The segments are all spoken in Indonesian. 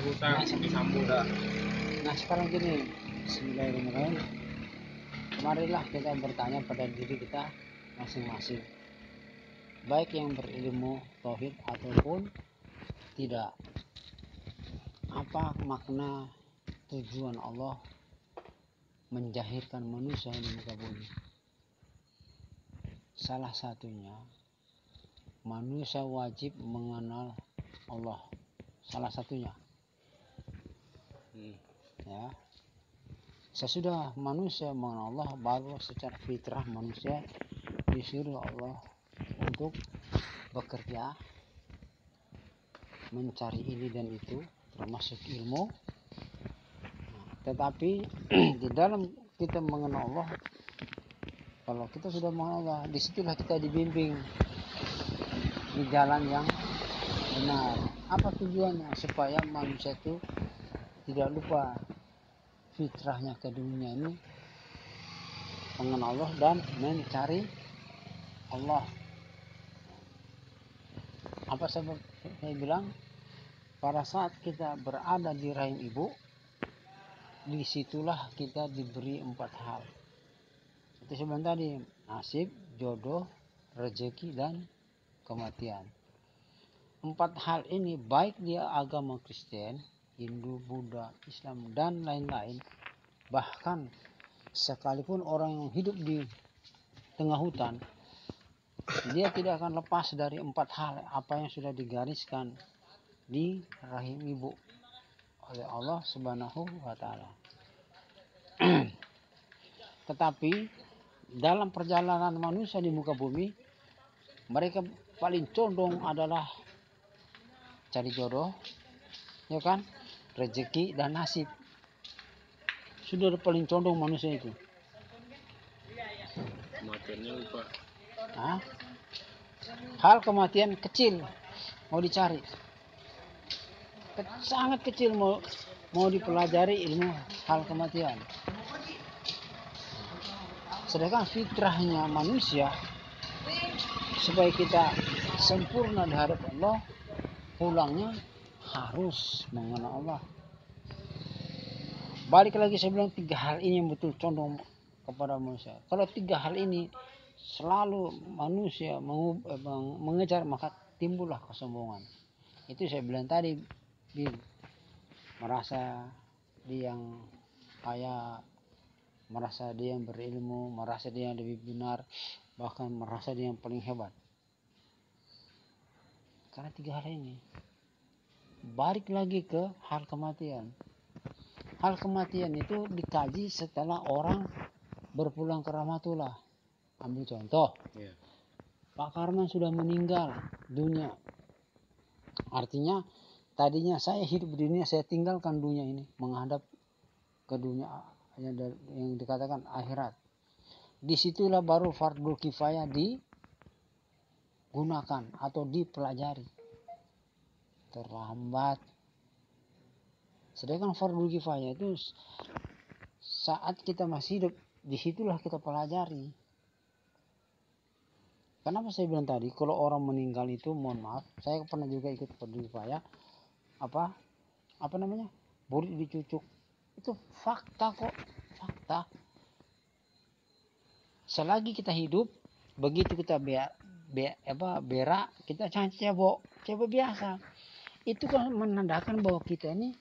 hutang disambung. Nah sekarang gini, Bismillahirrahmanirrahim. Marilah kita bertanya pada diri kita masing-masing, baik yang berilmu tauhid ataupun tidak, apa makna tujuan Allah menjahirkan manusia di muka bumi? Salah satunya manusia wajib mengenal Allah, salah satunya. Ya, sesudah manusia mengenal Allah, baru secara fitrah manusia disuruh Allah untuk bekerja, mencari ini dan itu, termasuk ilmu. Tetapi di dalam kita mengenal Allah, kalau kita sudah mengenal Allah, disitulah kita dibimbing di jalan yang benar. Apa tujuannya? Supaya manusia itu tidak lupa fitrahnya ke dunia ini, mengenal Allah dan mencari Allah. Apa sebab saya bilang, pada saat kita berada di rahim ibu, disitulah kita diberi 4 hal. Itu sebenarnya tadi, nasib, jodoh, rezeki, dan kematian. 4 hal ini baik dia agama Kristen, Hindu, Buddha, Islam, dan lain-lain, bahkan sekalipun orang yang hidup di tengah hutan, dia tidak akan lepas dari 4 hal apa yang sudah digariskan di rahim ibu oleh Allah Subhanahu wa Ta'ala. Tetapi dalam perjalanan manusia di muka bumi, mereka paling condong adalah cari jodoh, ya kan, rezeki dan nasib. Sudah paling condong manusia itu. Kematiannya lupa. Nah, hal kematian kecil mau dicari, sangat kecil mau dipelajari ilmu hal kematian. Sedangkan fitrahnya manusia, supaya kita sempurna di hadapan Allah, pulangnya harus mengenal Allah. Balik lagi saya bilang, 3 hal ini yang betul condong kepada manusia. Kalau 3 hal ini selalu manusia mengejar, maka timbullah kesombongan. Itu saya bilang tadi, merasa dia yang kaya, merasa dia yang berilmu, merasa dia yang lebih benar, bahkan merasa dia yang paling hebat. Karena 3 hal ini. Balik lagi ke hal kematian. Hal kematian itu dikaji setelah orang berpulang ke rahmatullah. Ambil contoh, Pak Karman sudah meninggal dunia. Artinya tadinya saya hidup di dunia, saya tinggalkan dunia ini, menghadap ke dunia yang dikatakan akhirat. Disitulah baru fardu kifayah digunakan atau dipelajari. Terlambat. Sedangkan fardu kifayah itu saat kita masih hidup, disitulah kita pelajari. Kenapa saya bilang tadi, kalau orang meninggal itu, mohon maaf, saya pernah juga ikut fardu kifayah, apa namanya, burit dicucuk. Itu fakta kok, fakta. Selagi kita hidup, begitu kita berak, kita cebok biasa. Itu kan menandakan bahwa kita ini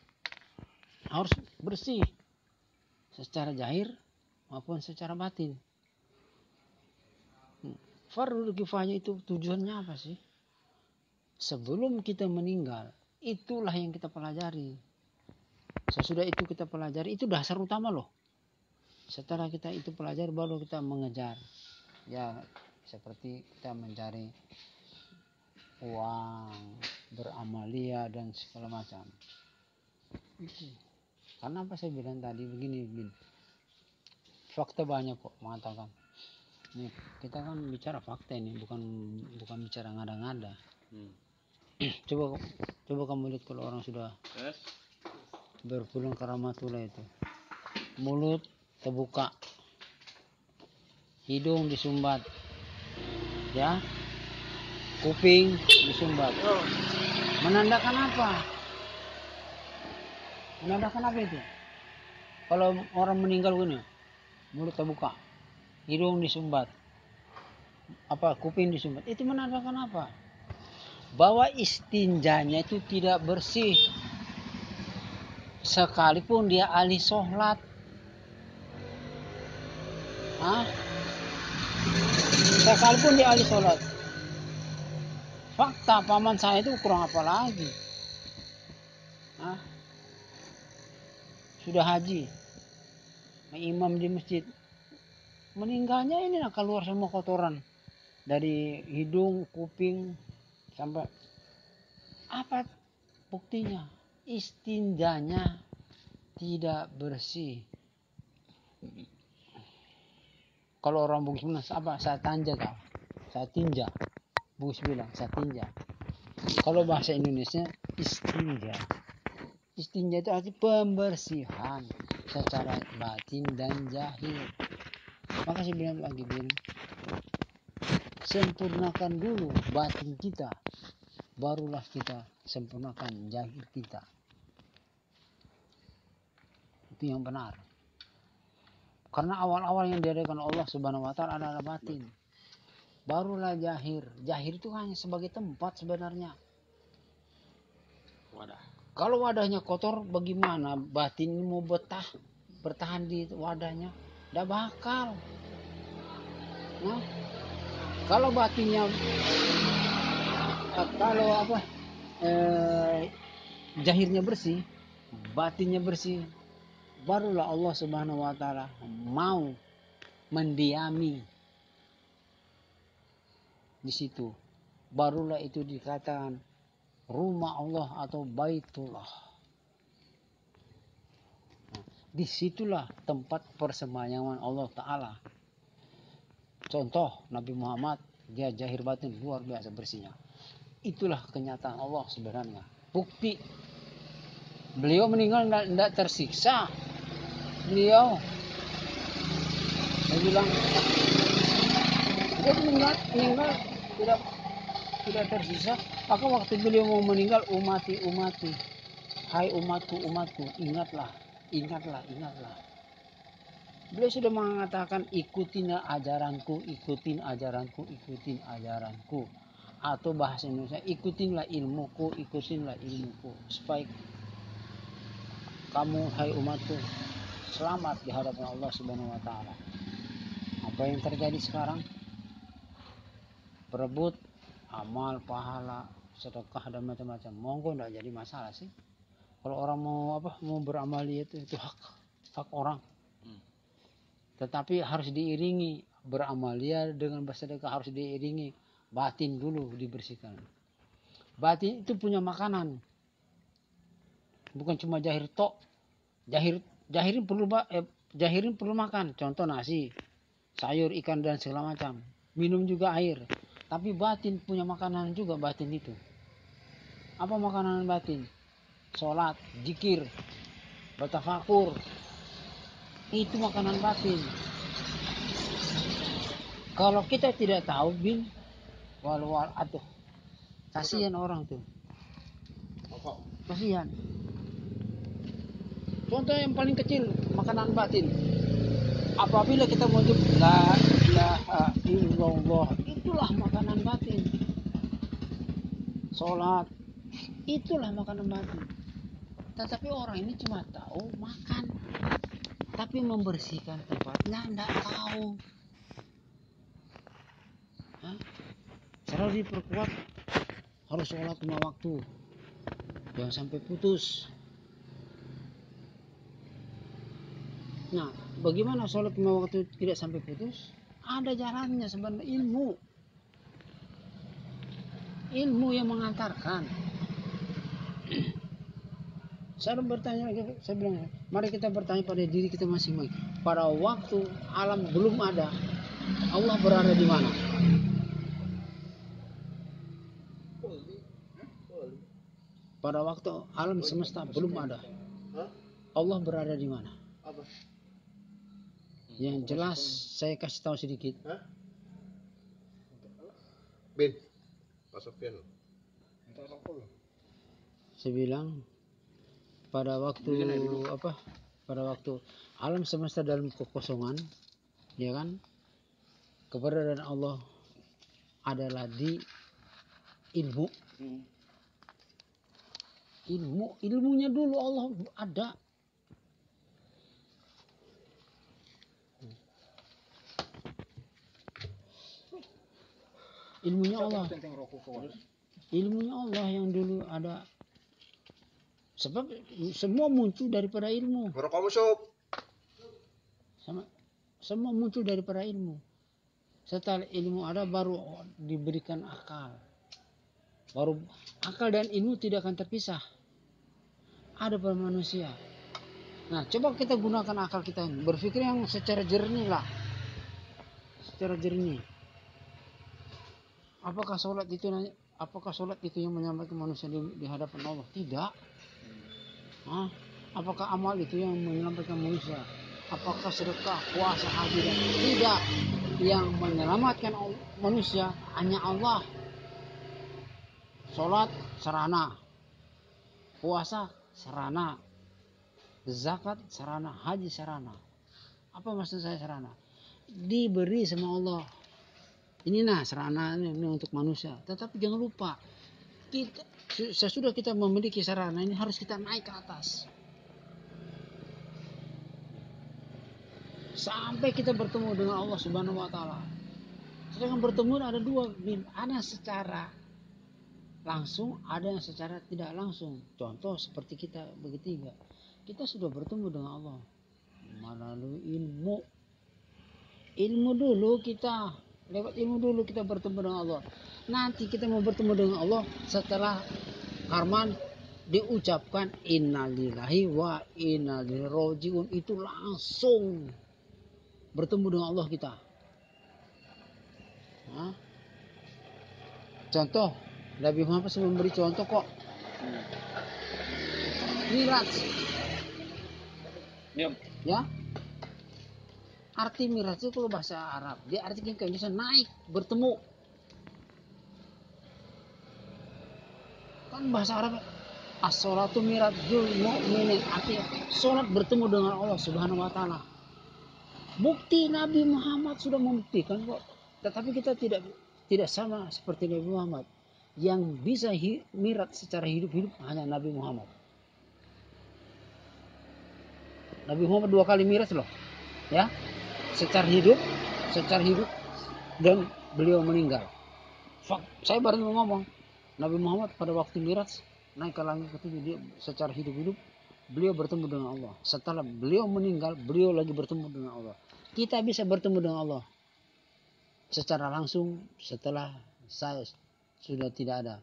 harus bersih secara zahir maupun secara batin. Fardu kifayah itu tujuannya apa sih? Sebelum kita meninggal, itulah yang kita pelajari. Sesudah itu kita pelajari, itu dasar utama loh. Setelah kita itu pelajari, baru kita mengejar. Ya, seperti kita mencari uang, beramalia dan segala macam. Itu. Karena apa saya bilang tadi begini, fakta banyak kok mengatakan. Nih, kita kan bicara fakta ini, bukan bicara ngada-ngada. Coba kamu lihat kalau orang sudah berpulang ke rahmatullah itu, mulut terbuka, hidung disumbat, ya, kuping disumbat. Menandakan apa? Menandakan apa itu? Kalau orang meninggal gini, mulut terbuka, hidung disumbat, kuping disumbat, itu menandakan apa? Bahwa istinjanya itu tidak bersih. Sekalipun dia ahli sholat. Sekalipun dia ahli sholat. Fakta paman saya itu kurang apa lagi? Sudah haji, imam di masjid, meninggalnya ini keluar semua kotoran dari hidung, kuping, sampai apa buktinya? Istinjanya tidak bersih. Kalau orang Bugis bilang apa? Saya tanja kau, saya tinja. Bugis bilang saya tinja. Kalau bahasa Indonesia istinja. Istinja itu arti pembersihan secara batin dan zahir. Maka saya bilang lagi, sempurnakan dulu batin kita, barulah kita sempurnakan zahir kita. Itu yang benar. Karena awal-awal yang diadakan Allah Subhanahu wa Ta'ala adalah batin. Barulah zahir. Zahir itu hanya sebagai tempat sebenarnya. Wadah. Kalau wadahnya kotor, bagaimana batin mau bertahan di wadahnya? Tidak bakal. Nah, kalau batinnya, zahirnya bersih, batinnya bersih, barulah Allah Subhanahu wa Ta'ala mau mendiami di situ. Barulah itu dikatakan rumah Allah atau Baitullah. Disitulah tempat persembahyaan Allah Ta'ala. Contoh Nabi Muhammad, dia zahir batin luar biasa bersihnya. Itulah kenyataan Allah sebenarnya. Bukti beliau meninggal tidak tersiksa. Beliau, saya bilang, dia meninggal tidak tersiksa. Maka waktu beliau mau meninggal, umati, hai umatku, ingatlah. Beliau sudah mengatakan ikutin ajaranku. Atau bahasa Indonesia, ikutinlah ilmuku. Supaya kamu, hai umatku, selamat di hadapan Allah Subhanahu wa Ta'ala. Apa yang terjadi sekarang? Berebut amal, pahala, sedekah dan macam-macam. Monggo enggak jadi masalah sih. Kalau orang mau beramal itu hak orang. Tetapi harus diiringi beramalia dengan bersedekah, harus diiringi batin dulu dibersihkan. Batin itu punya makanan. Bukan cuma zahir tok. Zahirin perlu makan. Contoh nasi, sayur, ikan dan segala macam. Minum juga air. Tapi batin punya makanan juga, batin itu. Apa makanan batin? Sholat, zikir, bertafakur. Itu makanan batin. Kalau kita tidak tahu, aduh, kasihan orang tuh. Kasihan. Contoh yang paling kecil, makanan batin. Apabila kita menyebut la ilaha illallah, itulah makanan batin. Sholat, itulah makanan batin. Tetapi orang ini cuma tahu makan, tapi membersihkan tempatnya tidak tahu. Selalu diperkuat harus sholat 5 waktu, jangan sampai putus. Nah, bagaimana sholat 5 waktu tidak sampai putus? Ada jalannya sebenarnya, ilmu yang mengantarkan. Saya bertanya lagi, saya bilang, mari kita bertanya pada diri kita masing-masing. Pada waktu alam belum ada, Allah berada di mana? Pada waktu alam semesta belum ada, Allah berada di mana? Yang jelas saya kasih tahu sedikit. Saya bilang pada waktu apa? Pada waktu alam semesta dalam kekosongan, ya kan? Keberadaan Allah adalah di ilmu. Ilmunya dulu Allah ada. Ilmunya Allah. Ilmunya Allah yang dulu ada. Sebab semua muncul daripada ilmu. Semua muncul daripada ilmu. Setelah ilmu ada baru diberikan akal. Baru akal dan ilmu tidak akan terpisah. Ada pada manusia. Nah, coba kita gunakan akal kita ini. Berpikir yang secara jernih lah. Secara jernih. Apakah sholat itu yang menyampaikan manusia di hadapan Allah? Tidak. Hah? Apakah amal itu yang menyelamatkan manusia? Apakah sedekah, puasa, haji dan tidak? Yang menyelamatkan manusia hanya Allah. Sholat sarana, puasa sarana, zakat sarana, haji sarana. Apa maksud saya sarana? Diberi sama Allah. Ini sarana ini untuk manusia. Tetapi jangan lupa, sesudah kita memiliki sarana ini harus kita naik ke atas. Sampai kita bertemu dengan Allah Subhanahu wa taala. Sedangkan bertemu ada dua, ada secara langsung, ada yang secara tidak langsung. Contoh seperti kita bertiga. Kita sudah bertemu dengan Allah melalui ilmu. Ilmu dulu kita, lewat ilmu dulu kita bertemu dengan Allah. Nanti kita mau bertemu dengan Allah setelah karman diucapkan innalillahi wa inna ilaihi rajiun, itu langsung bertemu dengan Allah kita. Contoh Nabi Muhammad SAW memberi contoh kok. Miraj. Ya. Arti miraj itu kalau bahasa Arab, dia artinya kayak bisa naik, bertemu. Kan bahasa Arab as-sholatu mirajul mu'minin, artinya sholat bertemu dengan Allah Subhanahu wa taala. Bukti Nabi Muhammad sudah membuktikan kok. Tetapi kita tidak sama seperti Nabi Muhammad. Yang bisa miraj secara hidup-hidup hanya Nabi Muhammad. Nabi Muhammad 2 kali miraj loh. Ya. Secara hidup dan beliau meninggal. Saya baru ngomong, Nabi Muhammad pada waktu miraj naik ke langit ketujuh, dia secara hidup-hidup beliau bertemu dengan Allah. Setelah beliau meninggal, beliau lagi bertemu dengan Allah. Kita bisa bertemu dengan Allah secara langsung setelah saya sudah tidak ada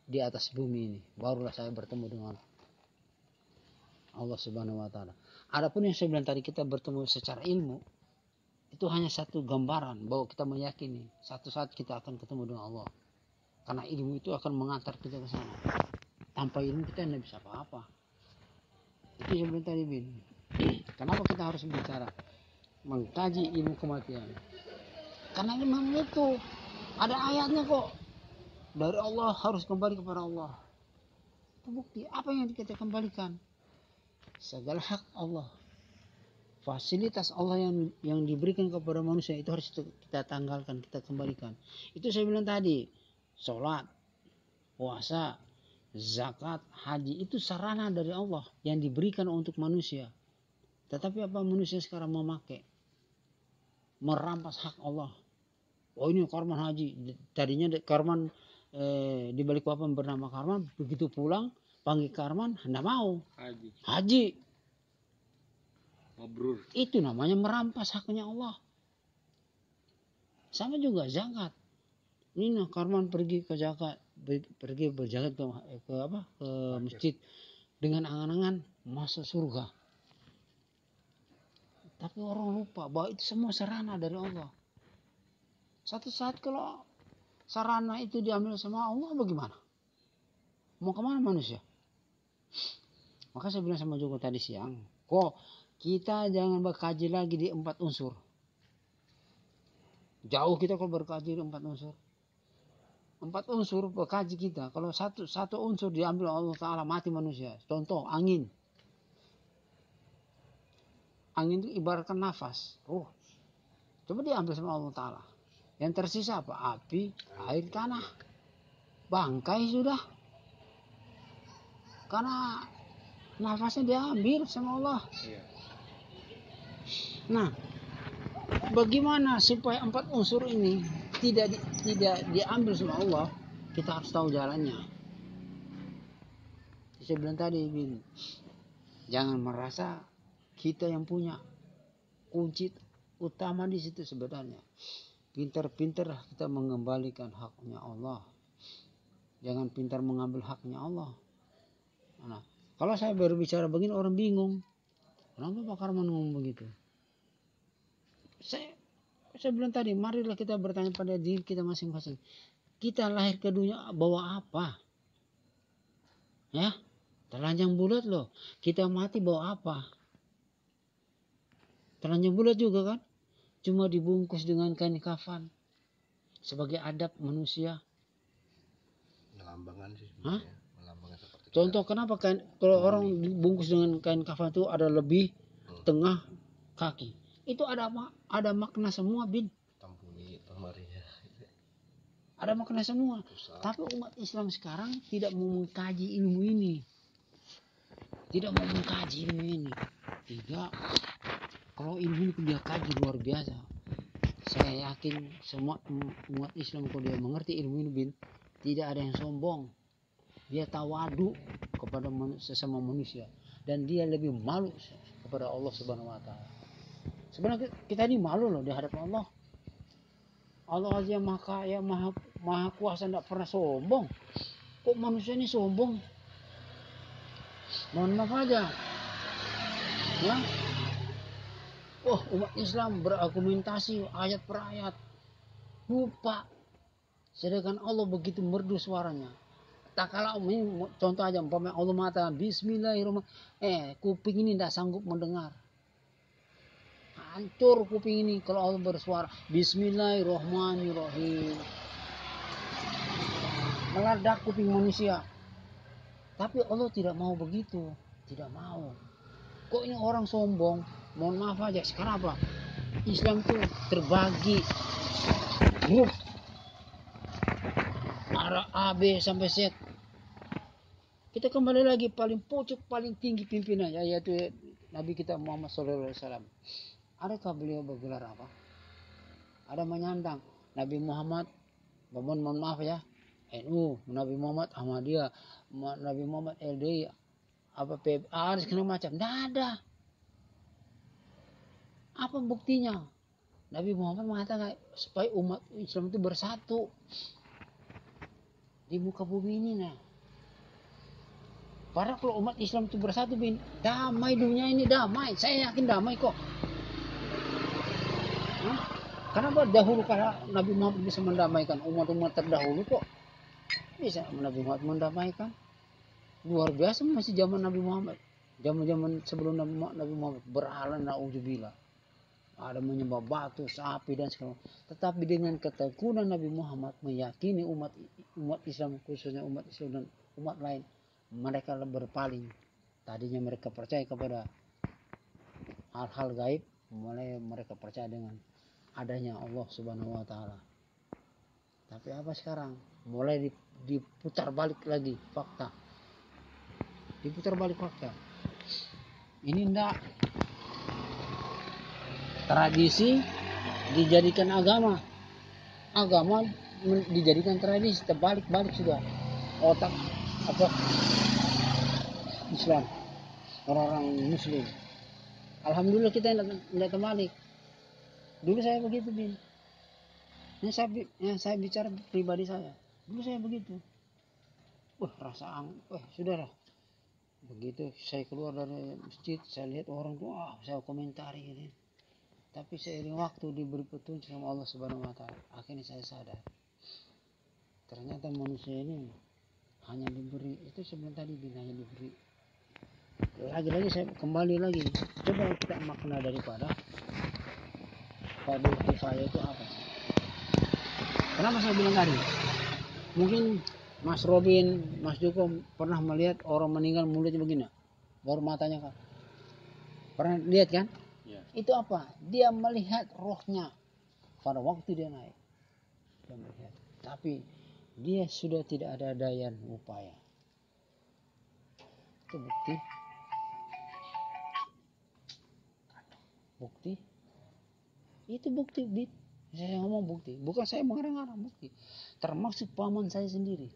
di atas bumi ini. Barulah saya bertemu dengan Allah Subhanahu wa taala. Adapun yang saya bilang tadi, kita bertemu secara ilmu, itu hanya satu gambaran bahwa kita meyakini satu saat kita akan ketemu dengan Allah. Karena ilmu itu akan mengantar kita ke sana. Tanpa ilmu kita tidak bisa apa-apa. Itu yang bilang tadi, Bin. Kenapa kita harus bicara mengkaji ilmu kematian? Karena memang itu ada ayatnya kok. Dari Allah harus kembali kepada Allah. Itu bukti. Apa yang kita kembalikan? Segala hak Allah, fasilitas Allah yang diberikan kepada manusia itu harus kita tanggalkan, kita kembalikan. Itu saya bilang tadi, sholat, puasa, zakat, haji itu sarana dari Allah yang diberikan untuk manusia. Tetapi apa manusia sekarang memakai? Merampas hak Allah. Oh, ini Karman haji. Tadinya Karman di Balikpapan bernama Karman, begitu pulang panggil Karman, hendak mau haji. Mabrur. Itu namanya merampas haknya Allah. Sama juga zakat. Ini Karman pergi ke zakat, pergi berzakat ke masjid dengan angan-angan masuk surga. Tapi orang lupa bahwa itu semua sarana dari Allah. Satu saat kalau sarana itu diambil sama Allah, bagaimana? Mau kemana manusia? Maka saya bilang sama Joko tadi siang, kok kita jangan berkaji lagi di 4 unsur. Jauh kita kalau berkaji di 4 unsur. 4 unsur berkaji kita. Kalau satu unsur diambil Allah Ta'ala, mati manusia. Contoh, angin. Angin itu ibaratkan nafas. Coba diambil sama Allah Ta'ala. Yang tersisa apa? Api, air, tanah. Bangkai sudah. Karena nafasnya diambil sama Allah. Iya. Nah, bagaimana supaya 4 unsur ini tidak diambil sama Allah? Kita harus tahu jalannya. Saya bilang tadi, jangan merasa kita yang punya kunci utama di situ sebenarnya. Pintar-pintar kita mengembalikan haknya Allah. Jangan pintar mengambil haknya Allah. Nah, kalau saya berbicara begini orang bingung. Kenapa Pak Karman ngomong begitu? Saya bilang tadi, marilah kita bertanya pada diri kita masing-masing. Kita lahir ke dunia bawa apa? Ya, telanjang bulat loh. Kita mati bawa apa? Telanjang bulat juga kan? Cuma dibungkus dengan kain kafan. Sebagai adab manusia. Melambangkan sih. Melambangkan seperti Contoh kenapa kalau orang dibungkus dengan kain kafan itu ada lebih tengah kaki. Itu ada makna semua, Bin. Tampuni, pamarinya. Ada makna semua. Tapi umat Islam sekarang tidak mau mengkaji ilmu ini. Tidak. Kalau ilmu ini dia kaji luar biasa. Saya yakin semua umat Islam kalau dia mengerti ilmu ini, Bin, tidak ada yang sombong. Dia tawadu kepada sesama manusia. Dan dia lebih malu kepada Allah Subhanahu wa Ta'ala. Sebenarnya kita ini malu loh di hadapan Allah. Allah aja maha kaya, maha kuasa, tidak pernah sombong. Kok manusia ini sombong? Mohon maaf aja. Ya. Umat Islam berargumentasi ayat per ayat. Lupa. Sedangkan Allah begitu merdu suaranya. Tak kalah contoh aja, umpamanya Allah mengatakan Bismillahirrahmanirrahim. Kuping ini tidak sanggup mendengar. Hancur kuping ini kalau Allah bersuara Bismillahirrahmanirrahim. Meledak kuping manusia. Tapi Allah tidak mau begitu. Tidak mau. Kok ini orang sombong? Mohon maaf aja. Sekarang apa? Islam itu terbagi grup. A, B sampai Z. Kita kembali lagi paling pucuk, paling tinggi pimpinannya, yaitu Nabi kita Muhammad SAW. Adakah beliau bergelar apa? Ada menyandang Nabi Muhammad, mohon maaf ya, NU, Nabi Muhammad Ahmadiyah, Nabi Muhammad LDI, PBA, segala macam. Tidak ada. Apa buktinya? Nabi Muhammad mengatakan supaya umat Islam itu bersatu di muka bumi ini. Padahal kalau umat Islam itu bersatu, Bin, damai dunia ini, damai. Saya yakin damai kok. Kenapa dahulu karena Nabi Muhammad bisa mendamaikan umat-umat terdahulu kok? Bisa Nabi Muhammad mendamaikan. Luar biasa masih zaman Nabi Muhammad. Zaman sebelum Nabi Muhammad berhala, na'udzubillah. Ada menyembah batu, sapi dan segala. Tetapi dengan ketekunan Nabi Muhammad meyakini umat Islam, khususnya umat Islam dan umat lain, mereka berpaling. Tadinya mereka percaya kepada hal-hal gaib, mulai mereka percaya dengan adanya Allah Subhanahu wa Ta'ala. Tapi apa sekarang? Mulai diputar balik lagi fakta. Diputar balik fakta. Ini enggak. Tradisi dijadikan agama. Agama dijadikan tradisi. Terbalik-balik sudah. Otak apa? Islam. Orang-orang Muslim. Alhamdulillah kita tidak terbalik. Dulu saya begitu, Bin. Yang saya bicara pribadi saya. Dulu saya begitu. Sudahlah. Begitu saya keluar dari masjid, saya lihat orang tuh, saya komentari gitu. Tapi seiring waktu diberi petunjuk sama Allah Subhanahu wa Ta'ala, akhirnya saya sadar. Ternyata manusia ini hanya diberi, itu sebenarnya tadi hanya diberi. Lagi-lagi saya kembali lagi. Coba kita makna daripada fardhu kifayah itu apa? Kenapa saya bilang tadi? Mungkin Mas Robin, Mas Joko pernah melihat orang meninggal mulutnya begini, baru matanya kan. Pernah lihat kan? Ya. Itu apa? Dia melihat rohnya pada waktu dia naik. Dia melihat. Tapi dia sudah tidak ada daya upaya. Itu bukti. Bukti. Itu bukti. Saya ngomong bukti. Bukan saya mengarang-arang, bukti. Termasuk paman saya sendiri.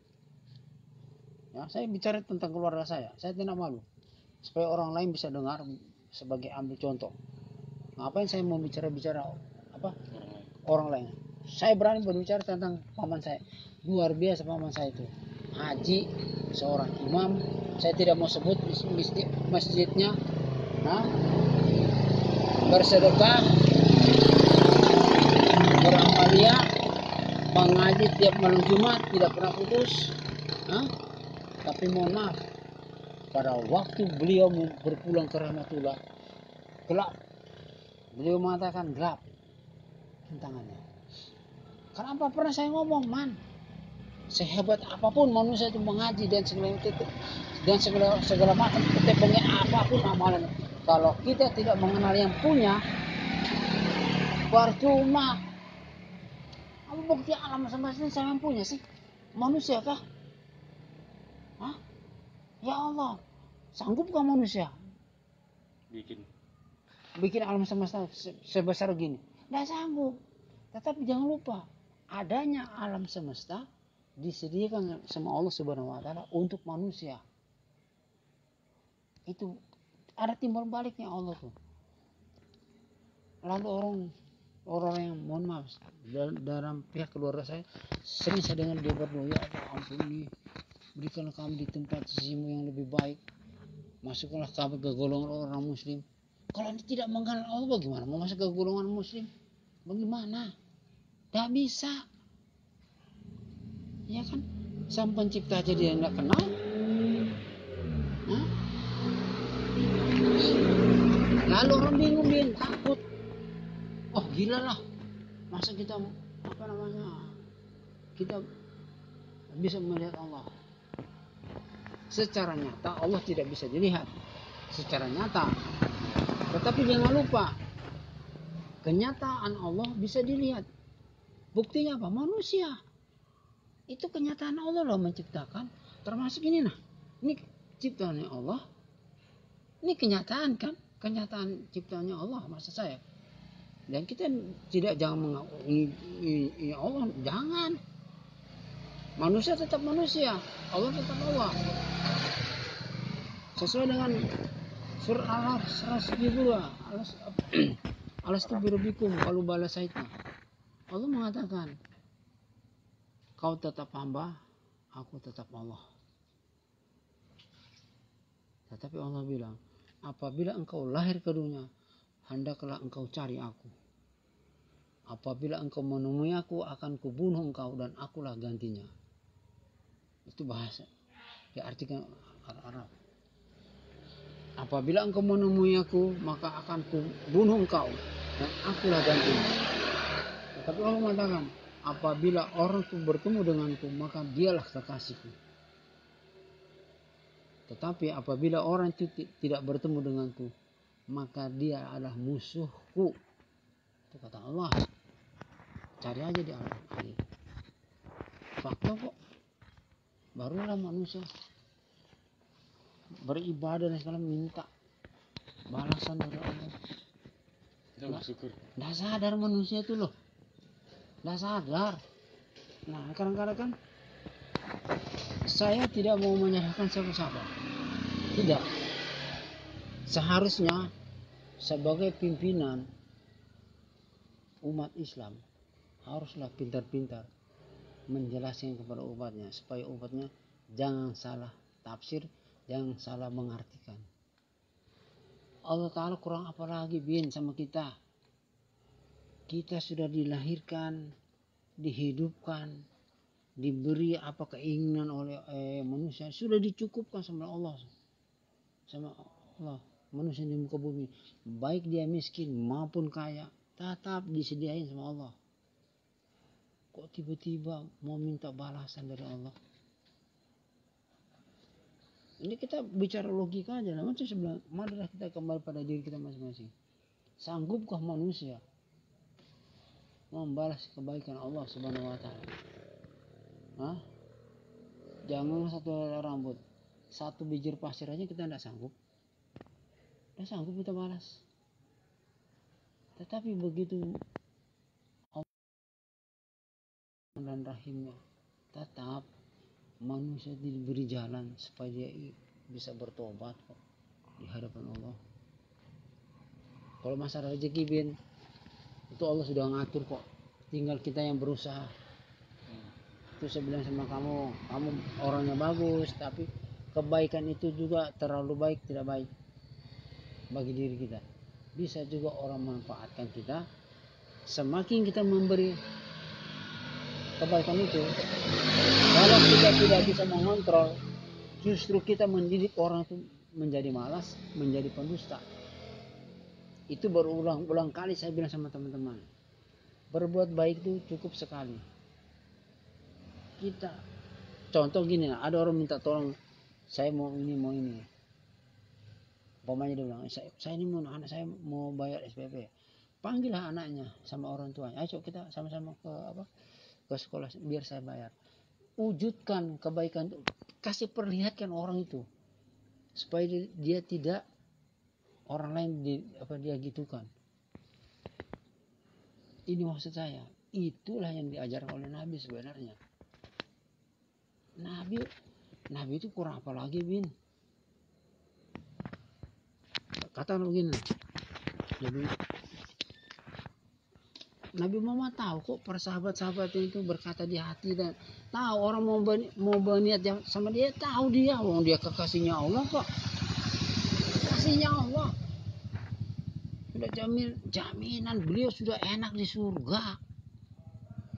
Ya, saya bicara tentang keluarga saya. Saya tidak malu. Supaya orang lain bisa dengar sebagai ambil contoh. Ngapain saya mau bicara apa? Orang lain. Saya berani berbicara tentang paman saya. Luar biasa paman saya itu. Haji, seorang imam. Saya tidak mau sebut masjidnya. Nah, bersedekah, beramalia, mengaji tiap malam Jumat, tidak pernah putus. Nah, tapi mohon maaf, pada waktu beliau berpulang ke rahmatullah, gelap. Beliau mengatakan gelap tangannya. Kenapa pernah saya ngomong, man? Sehebat apapun manusia itu mengaji dan segala macam ketepungnya apapun amalan, kalau kita tidak mengenal yang punya, percuma. Apa bukti alam semesta ini saya yang punya sih? Manusia kah? Hah? Ya Allah, sanggupkah manusia bikin alam semesta sebesar gini? Tidak sanggup. Tetapi jangan lupa, adanya alam semesta disediakan sama Allah Subhanahu wa taala untuk manusia. Itu ada timbal baliknya Allah tuh. Lalu orang yang mohon maaf dalam pihak keluarga saya sering saya dengar dia berdoa, ya Allah ampuni, berikanlah kami di tempat sisimu yang lebih baik, masukkanlah kami ke golongan orang muslim. Kalau tidak mengenal Allah bagaimana mau masuk ke golongan muslim? Bagaimana? Tidak bisa. Ya kan? Sang pencipta aja dia tidak kenal. Hah? Lalu orang bingung, takut. Oh gila lah. Masa kita kita bisa melihat Allah. Secara nyata Allah tidak bisa dilihat. Secara nyata. Tetapi jangan lupa, kenyataan Allah bisa dilihat. Buktinya apa? Manusia. Itu kenyataan Allah loh menciptakan. Termasuk ini nah. Ini ciptaannya Allah. Ini kenyataan kan? Kenyataan ciptaannya Allah maksud saya. Dan kita jangan mengakui Allah. Jangan. Manusia tetap manusia. Allah tetap Allah. Sesuai dengan surah Al-Araf 172. Alastu birabbikum qalu bala sayyidina. Allah mengatakan, kau tetap hamba, aku tetap Allah. Tetapi Allah bilang, apabila engkau lahir ke dunia, hendaklah engkau cari aku. Apabila engkau menemui aku, akan kubunuh engkau dan akulah gantinya. Itu bahasa. Diartikan Arab. Apabila engkau menemui aku, maka akan kubunuh engkau dan akulah gantinya. Tapi Allah mengatakan, apabila orang itu bertemu denganku, maka dialah kekasihku. Tetapi apabila orang itu tidak bertemu denganku, maka dia adalah musuhku. Itu kata Allah. Cari aja di Al-Quran. Fakta kok. Barulah manusia beribadah dan segala minta balasan dari Allah. Nggak sadar manusia itu loh. Nggak sadar. Nah kadang-kadang kan saya tidak mau menyalahkan siapa-siapa. Tidak. Seharusnya sebagai pimpinan umat Islam haruslah pintar-pintar menjelaskan kepada umatnya supaya umatnya jangan salah tafsir, jangan salah mengartikan. Allah Ta'ala kurang apa lagi sama kita. Kita sudah dilahirkan, dihidupkan, diberi apa keinginan oleh manusia, sudah dicukupkan sama Allah. Manusia di muka bumi, baik dia miskin maupun kaya, tetap disediain sama Allah. kok tiba-tiba mau minta balasan dari Allah? Ini kita bicara logika aja. Macam sebelah, marilah kita kembali pada diri kita masing-masing. Sanggupkah manusia membalas kebaikan Allah Subhanahu wa taala? Hah? Jangan satu rambut, satu biji pasir aja kita tidak sanggup. Tidak sanggup kita balas. Tetapi begitu Allah dan rahimnya, tetap manusia diberi jalan supaya dia bisa bertobat kok di hadapan Allah. Kalau masalah rezeki bin, itu Allah sudah ngatur kok. Tinggal kita yang berusaha. Itu saya bilang sama kamu orangnya bagus, tapi kebaikan itu juga terlalu baik tidak baik bagi diri kita. Bisa juga orang memanfaatkan kita. Semakin kita memberi kebaikan itu, kalau kita tidak bisa mengontrol, justru kita mendidik orang itu menjadi malas, menjadi pendusta. Itu berulang-ulang kali saya bilang sama teman-teman. Berbuat baik itu cukup sekali. Kita contoh gini, ada orang minta tolong, saya mau ini. Umpamanya dia bilang, saya ini mau anak saya mau bayar SPP. Panggillah anaknya sama orang tuanya. Ayo kita sama-sama ke sekolah biar saya bayar. Wujudkan kebaikan itu, kasih perlihatkan orang itu supaya dia tidak orang lain dia gitukan. Ini maksud saya. Itulah yang diajarkan oleh Nabi sebenarnya. Nabi itu kurang apa lagi bin? Kata begini. Nabi Muhammad tahu kok persahabat-sahabat itu berkata di hati dan tahu orang mau berniat sama dia, tahu dia, dia kekasihnya Allah kok. Kekasihnya Allah. Sudah jaminan beliau sudah enak di surga.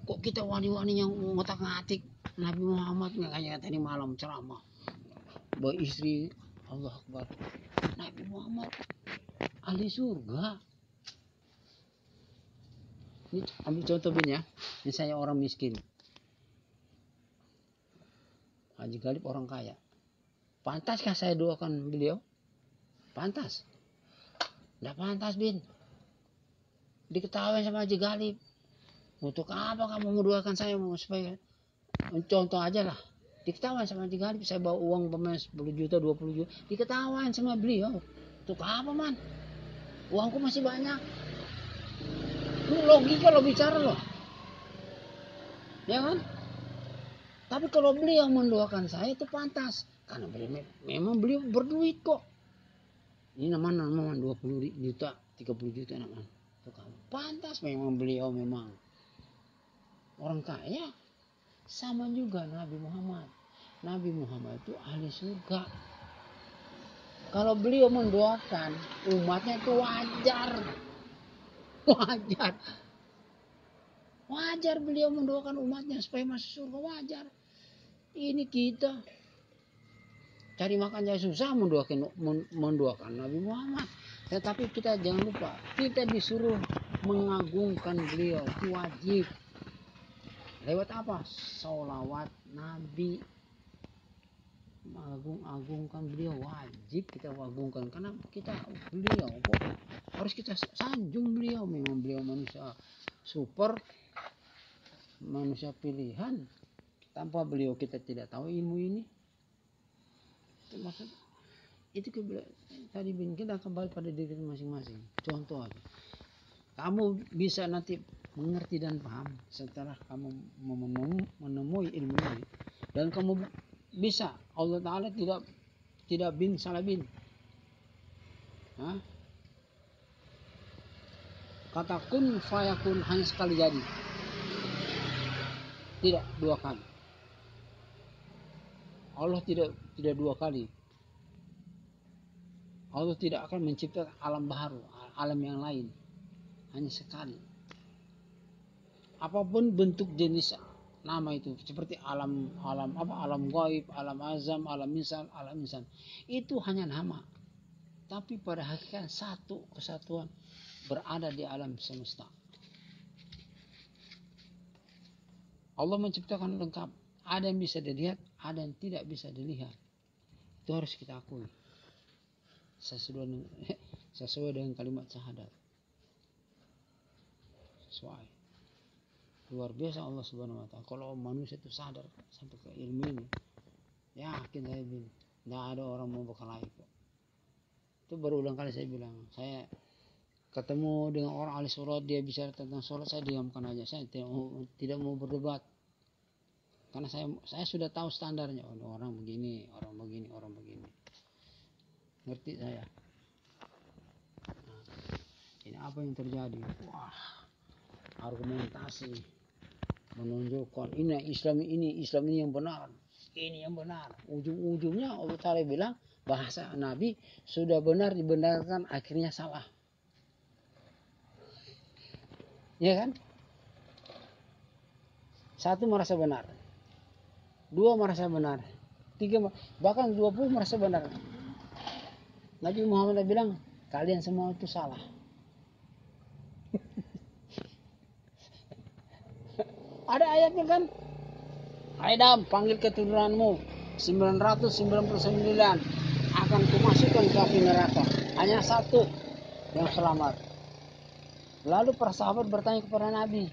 Kok kita wani-wani yang ngotak-ngatik Nabi Muhammad nggak kayak tadi malam ceramah beristri Allah Akbar. Nabi Muhammad ahli surga. Ini ambil contoh bin ya. Ini saya orang miskin. Haji Galib orang kaya. Pantaskah saya doakan beliau? Pantas? Tidak pantas bin. Diketahui sama Haji Galib. Untuk apa kamu mendoakan saya supaya contoh aja lah. Diketahui sama Haji Galib. Saya bawa uang pemain 10 juta 20 juta. Diketahui sama beliau. Untuk apa man? Uangku masih banyak. Lu logika lo bicara lo. Ya kan? Tapi kalau beliau mendoakan saya itu pantas. Karena memang beliau berduit kok. Ini namanya 20 juta, 30 juta namanya. Pantas memang beliau memang orang kaya. Sama juga Nabi Muhammad. Nabi Muhammad itu ahli surga. Kalau beliau mendoakan umatnya itu wajar. Wajar beliau mendoakan umatnya supaya masuk surga, wajar. Ini kita cari makan aja susah mendoakan Nabi Muhammad. Tetapi kita jangan lupa, kita disuruh mengagungkan beliau, itu wajib. Lewat apa? Sholawat Nabi. Mengagungkan beliau wajib kita agungkan karena kita beliau kok harus kita sanjung beliau. Memang beliau manusia super, manusia pilihan. Tanpa beliau kita tidak tahu ilmu ini. Itu maksud itu tadi kita kembali pada diri masing-masing. Contoh aja, kamu bisa nanti mengerti dan paham setelah kamu menemui ilmu ini dan kamu bisa. Allah Ta'ala tidak bin salah bin. Kata kun fayakun hanya sekali jadi, tidak dua kali. Allah tidak dua kali. Allah tidak akan menciptakan alam baru, alam yang lain, hanya sekali. Apapun bentuk jenis nama itu, seperti alam gaib, alam azam, alam insan, itu hanya nama. Tapi pada hakikat satu kesatuan berada di alam semesta. Allah menciptakan lengkap. Ada yang bisa dilihat, ada yang tidak bisa dilihat. Itu harus kita akui. Sesuai dengan kalimat syahadat. Sesuai. Luar biasa Allah Subhanahu wa taala. Kalau manusia itu sadar sampai ke ilmu ini, yakin saya bilang, tidak ada orang mau berkelahi kok. Itu berulang kali saya bilang, saya ketemu dengan orang ahli sholat, dia bicara tentang sholat, saya diamkan aja. Saya tidak mau berdebat. Karena saya sudah tahu standarnya. Oh, orang begini, orang begini, orang begini. Ngerti saya. Nah, ini apa yang terjadi? Wah, argumentasi menunjukkan ini Islam ini yang benar. Ini yang benar. Ujung-ujungnya Allah Ta'ala bilang bahasa Nabi sudah benar dibenarkan, akhirnya salah. Ya kan? Satu merasa benar. Dua merasa benar. Tiga, bahkan 20 merasa benar. Nabi Muhammad bilang, kalian semua itu salah. Ada ayatnya kan? Adam, panggil keturunanmu 999 akan kumasukkan ke api neraka. Hanya satu yang selamat. Lalu para sahabat bertanya kepada Nabi,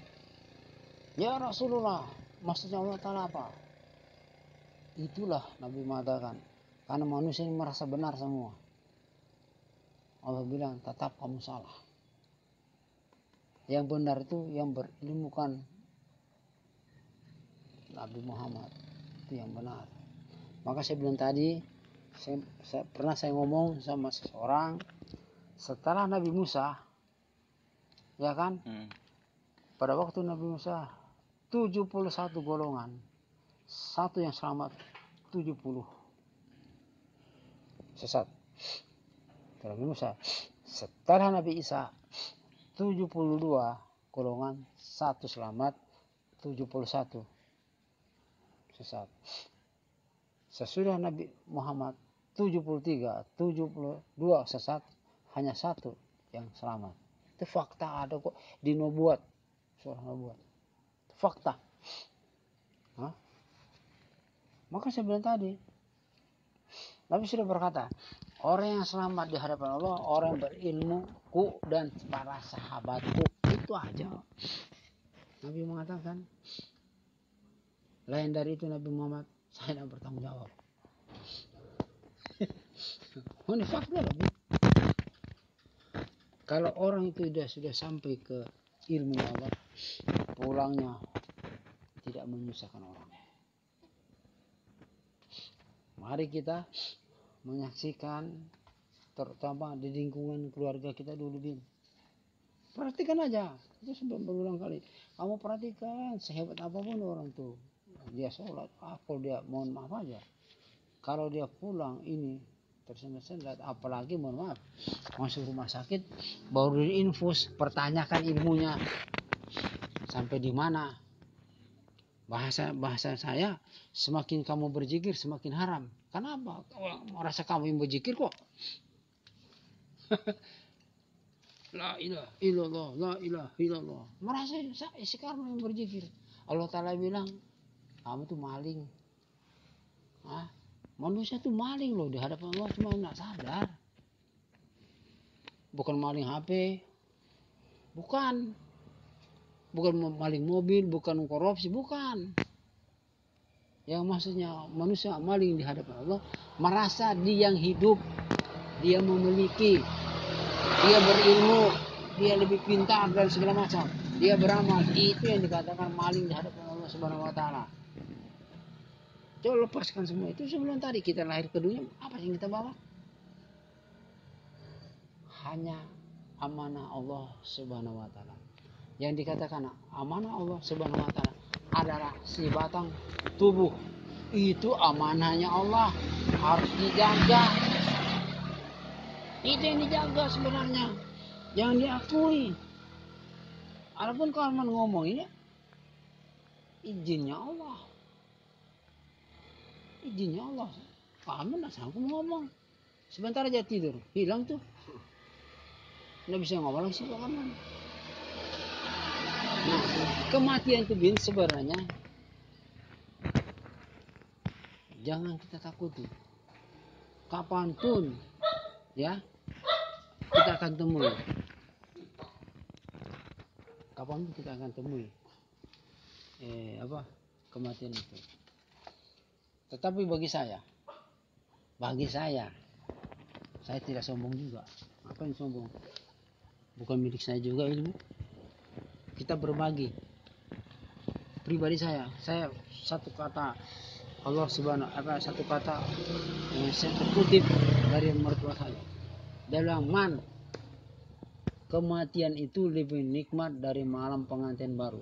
ya Rasulullah, maksudnya Allah Ta'ala apa? Itulah Nabi mengatakan, karena manusia ini merasa benar semua. Allah bilang, tetap kamu salah. Yang benar itu yang berilmukan Nabi Muhammad. Itu yang benar. Maka saya bilang tadi, pernah saya ngomong sama seseorang, setelah Nabi Musa, ya kan? Pada waktu Nabi Musa, 71 golongan. Satu yang selamat, 70 sesat. Nabi Musa. Setelah Nabi Isa, 72 golongan, satu selamat, 71 sesat. Sesudah Nabi Muhammad, 73, 72 sesat, hanya satu yang selamat. Itu fakta, ada kok di nubuat. Surah nubuat. Fakta. Hah? Maka saya bilang tadi, Nabi sudah berkata, orang yang selamat di hadapan Allah, orang yang berilmuku dan para sahabatku. Itu aja. Nabi mengatakan, lain dari itu Nabi Muhammad, saya tidak bertanggung jawab. Ini fakta Nabi. Kalau orang itu sudah sampai ke ilmu Allah, pulangnya tidak menyusahkan orang. Mari kita menyaksikan, terutama di lingkungan keluarga kita dulu, Bin. Perhatikan aja, itu sudah berulang kali. Kamu perhatikan, sehebat apapun orang tuh, dia sholat, kalau dia mohon maaf aja, kalau dia pulang ini tersendat-sendat, apalagi mohon maaf masuk rumah sakit, baru diinfus, pertanyakan ilmunya sampai di mana. Bahasa saya, semakin kamu berzikir semakin haram. Kenapa? Merasa kamu yang berzikir kok. La ilaha illallah, la ilaha illallah. Merasa sekarang yang berzikir. Allah Ta'ala bilang, kamu tuh maling. Hah? Manusia tuh maling loh di hadapan Allah, cuma nggak sadar. Bukan maling HP. Bukan maling mobil, bukan korupsi, bukan. Yang maksudnya manusia maling di hadapan Allah, merasa dia yang hidup, dia memiliki, dia berilmu, dia lebih pintar dan segala macam, dia beramal. Itu yang dikatakan maling di hadapan Allah Subhanahu wa Ta'ala. Coba lepaskan semua itu. Sebelum tadi kita lahir ke dunia, apa yang kita bawa? Hanya amanah Allah Subhanahu wa Ta'ala. Yang dikatakan amanah Allah Subhanahu wa Ta'ala adalah si batang tubuh. Itu amanahnya Allah, harus dijaga. Itu yang dijaga sebenarnya, jangan diakui. Adapun kalau ngomong ini izinnya Allah. Izinnya Allah. Kamu tidak sanggup ngomong. Sebentar aja tidur, hilang tuh. Nggak bisa ngomong lagi bagaimana. Nah, kematian itu bin sebenarnya jangan kita takuti. Kapanpun ya kita akan temui. Kapanpun kita akan temui kematian itu. Tetapi bagi saya tidak sombong juga. Apa yang sombong? Bukan milik saya juga ilmu. Kita berbagi. Pribadi saya satu kata Allah Subhanahu satu kata yang saya terkutip dari mertua saya. Dia bilang, "Man, kematian itu lebih nikmat dari malam pengantin baru."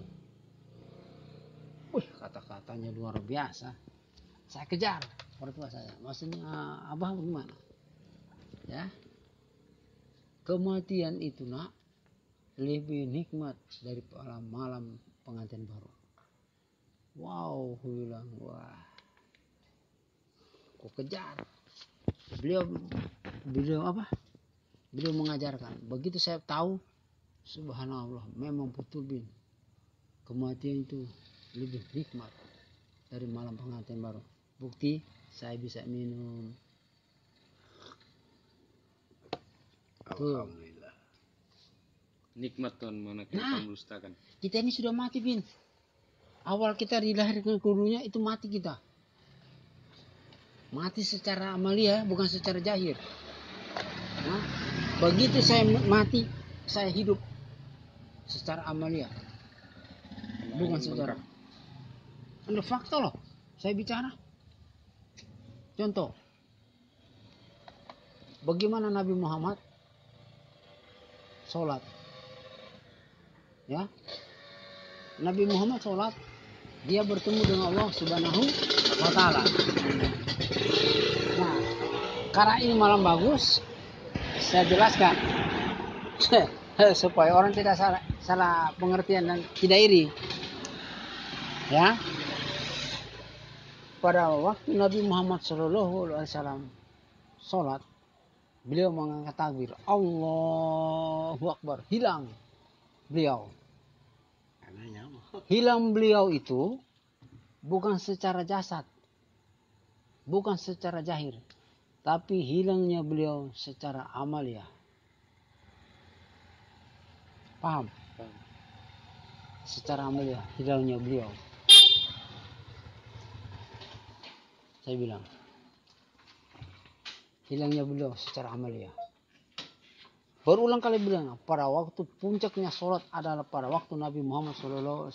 Kata-katanya luar biasa. Saya kejar mertua saya. Maksudnya, abah bagaimana? Ya, kematian itu nak lebih nikmat dari malam pengantin baru. Wow, aku bilang, wah, aku kejar. Beliau mengajarkan. Begitu saya tahu, subhanallah, memang betul bin. Kematian itu lebih nikmat dari malam pengantin baru. Bukti, saya bisa minum. Alhamdulillah. Nikmat Tuhan, mana kita mendustakan. Kita ini sudah mati bin. Awal kita dilahirkan ke dunia itu mati kita. Mati secara amalia, bukan secara zahir. Nah, begitu saya mati, saya hidup secara amalia, bukan secara. Ada fakta loh, saya bicara. Contoh, bagaimana Nabi Muhammad sholat? Ya, Nabi Muhammad sholat, dia bertemu dengan Allah Subhanahu wa Ta'ala. Nah, karena ini malam bagus, saya jelaskan supaya orang tidak salah pengertian dan tidak iri. Ya, pada waktu Nabi Muhammad SAW sholat, beliau mengangkat takbir, Allahu Akbar, hilang beliau. Hilang beliau itu bukan secara jasad, bukan secara zahir, tapi hilangnya beliau secara amalia. Paham? Secara amalia hilangnya beliau. Saya bilang, hilangnya beliau secara amalia. Berulang kali bilang, pada waktu puncaknya sholat adalah pada waktu Nabi Muhammad SAW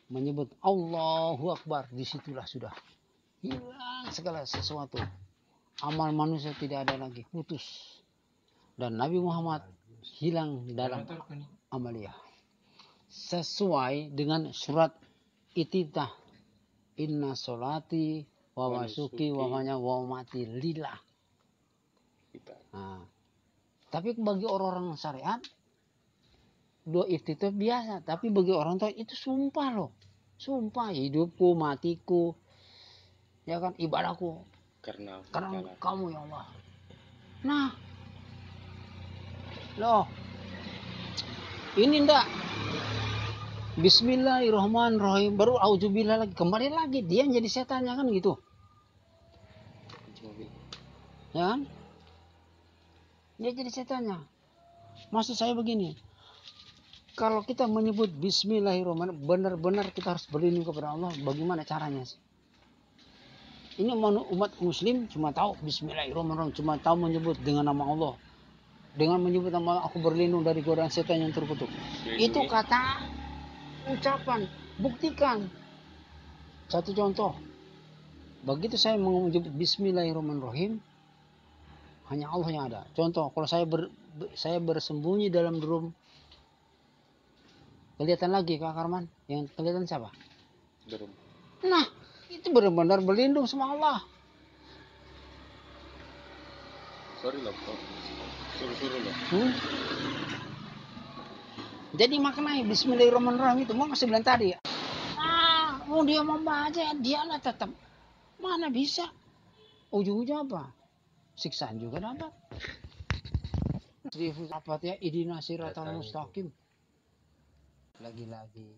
menyebut Allahu Akbar. Disitulah sudah hilang segala sesuatu. Amal manusia tidak ada lagi, putus. Dan Nabi Muhammad hilang dalam amalia. Sesuai dengan surat Ittitah. Inna sholati wa wasuki wa mati lillah. Nah, tapi bagi orang-orang syariat, doa itu biasa. Tapi bagi orang tua itu sumpah loh. Sumpah hidupku, matiku, ya kan, ibadahku. Karena kamu ya Allah. Nah, loh, ini ndak. Bismillahirrahmanirrahim. Baru auzubillah lagi. Kembali lagi. Dia jadi setannya kan gitu. Ya kan? Dia jadi setannya. Maksud saya begini, kalau kita menyebut Bismillahirrahmanirrahim, benar-benar kita harus berlindung kepada Allah. Bagaimana caranya sih? Ini umat Muslim cuma tahu Bismillahirrahmanirrahim, cuma tahu menyebut dengan nama Allah. Dengan menyebut nama Allah, aku berlindung dari godaan setan yang terkutuk. Itu kata ucapan, buktikan. Satu contoh, begitu saya menyebut Bismillahirrahmanirrahim, hanya Allah yang ada. Contoh, kalau saya bersembunyi dalam drum, kelihatan lagi Kak Karman? Yang kelihatan siapa? Drum. Nah, itu benar-benar berlindung sama Allah. Sorry loh, suruh loh. Jadi maknanya Bismillahirrahmanirrahim itu, mau masih bilang tadi, mau dia membaca, dialah tetap. Mana bisa? Ujung-ujungnya apa? Siksaan juga dapat. Apa ya? Ihdinas siratal mustaqim. Lagi-lagi